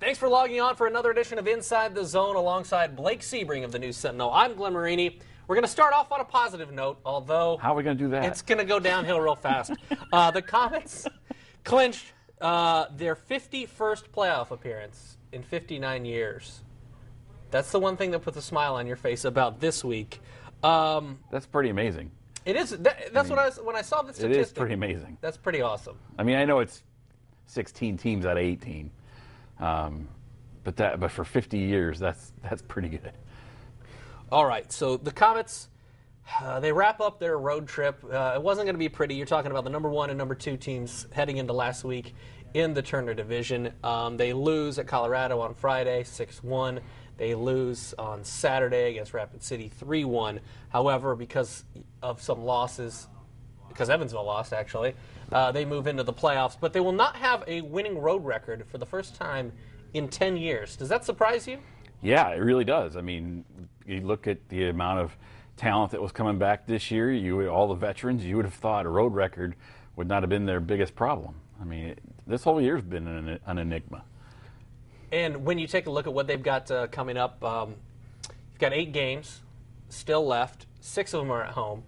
Thanks for logging on for another edition of Inside the Zone alongside Blake Sebring of the News Sentinel. I'm Glenn Marini. We're going to start off on a positive note, although... How are we going to do that? It's going to go downhill real fast. The Komets clinched their 51st playoff appearance in 59 years. That's the one thing that puts a smile on your face about this week. That's pretty amazing. It is. When I saw the statistic. It is pretty amazing. That's pretty awesome. I mean, I know it's 16 teams out of 18. But for 50 years, that's pretty good. All right, so the Komets, they wrap up their road trip. It wasn't going to be pretty. You're talking about the number 1 and number 2 teams heading into last week in the Turner Division. They lose at Colorado on Friday, 6-1. They lose on Saturday against Rapid City, 3-1. However, because of some losses, because Evansville lost, actually, they move into the playoffs. But they will not have a winning road record for the first time in 10 years. Does that surprise you? Yeah, it really does. I mean, you look at the amount of talent that was coming back this year, all the veterans, you would have thought a road record would not have been their biggest problem. I mean, this whole year's been an enigma. And when you take a look at what they've got coming up, you've got 8 games still left. 6 of them are at home.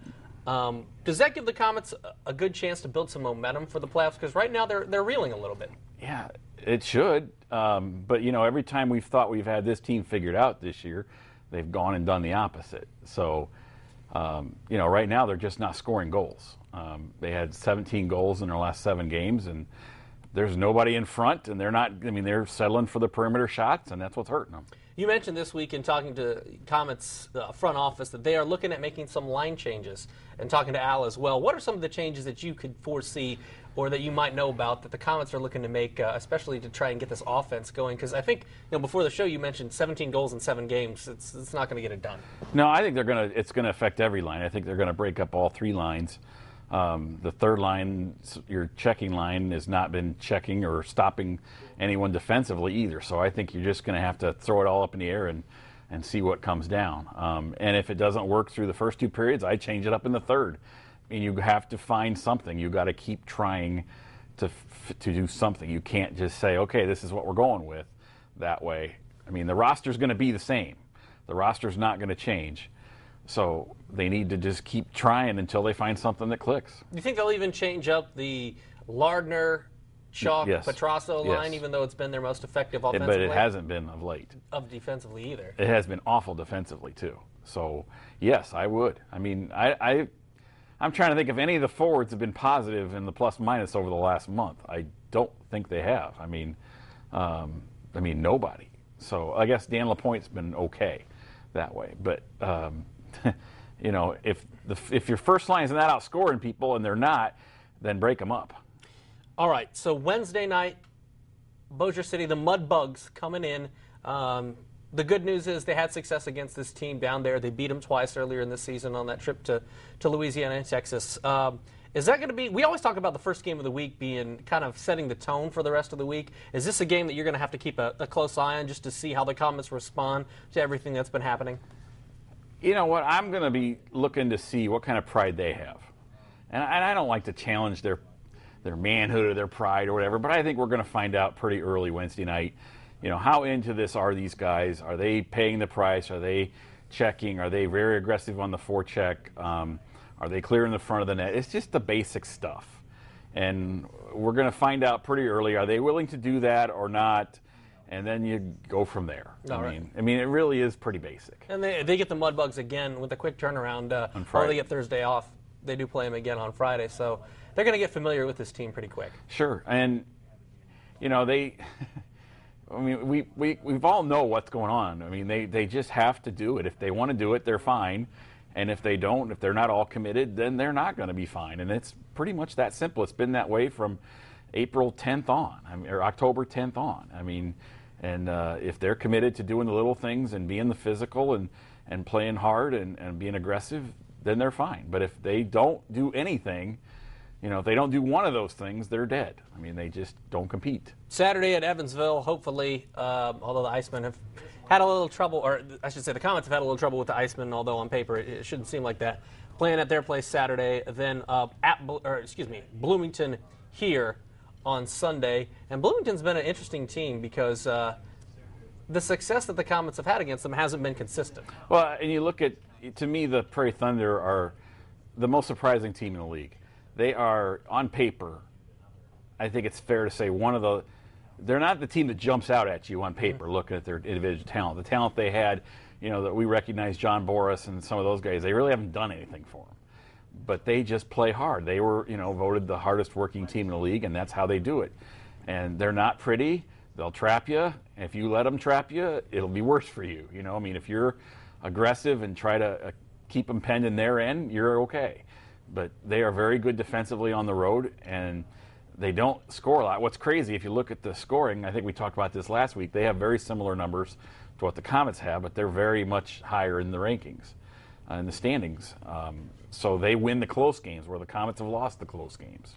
Does that give the Komets a good chance to build some momentum for the playoffs? Because right now they're reeling a little bit. Yeah, it should. But, every time we've thought we've had this team figured out this year, they've gone and done the opposite. So, right now they're just not scoring goals. They had 17 goals in their last 7 games, and there's nobody in front, and they're settling for the perimeter shots, and that's what's hurting them. You mentioned this week in talking to Komets front office that they are looking at making some line changes, and talking to Al as well. What are some of the changes that you could foresee or that you might know about that the Komets are looking to make, especially to try and get this offense going? Because I think before the show you mentioned 17 goals in 7 games. It's not going to get it done. No, I think it's going to affect every line. I think they're going to break up all 3 lines. The third line, your checking line, has not been checking or stopping anyone defensively either. So I think you're just going to have to throw it all up in the air and see what comes down. And if it doesn't work through the first 2 periods, I change it up in the third. I mean, you have to find something. You got to keep trying to do something. You can't just say, okay, this is what we're going with that way. I mean, the roster's going to be the same. The roster's not going to change. So they need to just keep trying until they find something that clicks. Do you think they'll even change up the Lardner, Chalk, yes. Petrasso line, even though it's been their most effective offensively? But it hasn't been of late. Of defensively either. It has been awful defensively too. So yes, I would. I mean, I'm trying to think if any of the forwards have been positive in the plus-minus over the last month. I don't think they have. I mean, nobody. So I guess Dan LaPointe's been okay that way. But if your first line is not outscoring people and they're not, then break them up. All right. So Wednesday night, Bossier City, the Mud Bugs coming in. The good news is they had success against this team down there. They beat them twice earlier in the season on that trip to Louisiana and Texas. Is that going to be – we always talk about the first game of the week being kind of setting the tone for the rest of the week. Is this a game that you're going to have to keep a close eye on just to see how the Komets respond to everything that's been happening? You know what? I'm going to be looking to see what kind of pride they have. And I don't like to challenge their manhood or their pride or whatever, but I think we're going to find out pretty early Wednesday night. How into this are these guys? Are they paying the price? Are they checking? Are they very aggressive on the forecheck? Are they clearing the front of the net? It's just the basic stuff. And we're going to find out pretty early. Are they willing to do that or not? And then you go from there. I mean, it really is pretty basic. And they get the Mud Bugs again with a quick turnaround. On Friday. They get Thursday off. They do play them again on Friday. So they're going to get familiar with this team pretty quick. Sure. And, we've all know what's going on. I mean, they just have to do it. If they want to do it, they're fine. And if they don't, if they're not all committed, then they're not going to be fine. And it's pretty much that simple. It's been that way from April 10th on, or October 10th on. I mean, and if they're committed to doing the little things and being the physical and playing hard and being aggressive, then they're fine. But if they don't do anything, if they don't do one of those things, they're dead. I mean, they just don't compete. Saturday at Evansville, hopefully, although the Icemen have had a little trouble, or I should say the Komets have had a little trouble with the Icemen, although on paper it shouldn't seem like that. Playing at their place Saturday, then Bloomington here on Sunday. And Bloomington's been an interesting team because the success that the Komets have had against them hasn't been consistent. Well, and you look at, to me, the Prairie Thunder are the most surprising team in the league. They are, on paper, I think it's fair to say, they're not the team that jumps out at you on paper looking at their individual talent. The talent they had, that we recognize, John Boris and some of those guys, they really haven't done anything for them. But they just play hard. They were, voted the hardest working team in the league, and that's how they do it. And they're not pretty. They'll trap you. If you let them trap you, it'll be worse for you. If you're aggressive and try to keep them penned in their end, you're okay. But they are very good defensively on the road, and they don't score a lot. What's crazy, if you look at the scoring, I think we talked about this last week, they have very similar numbers to what the Komets have, but they're very much higher in the rankings, in the standings. So they win the close games, where the Komets have lost the close games.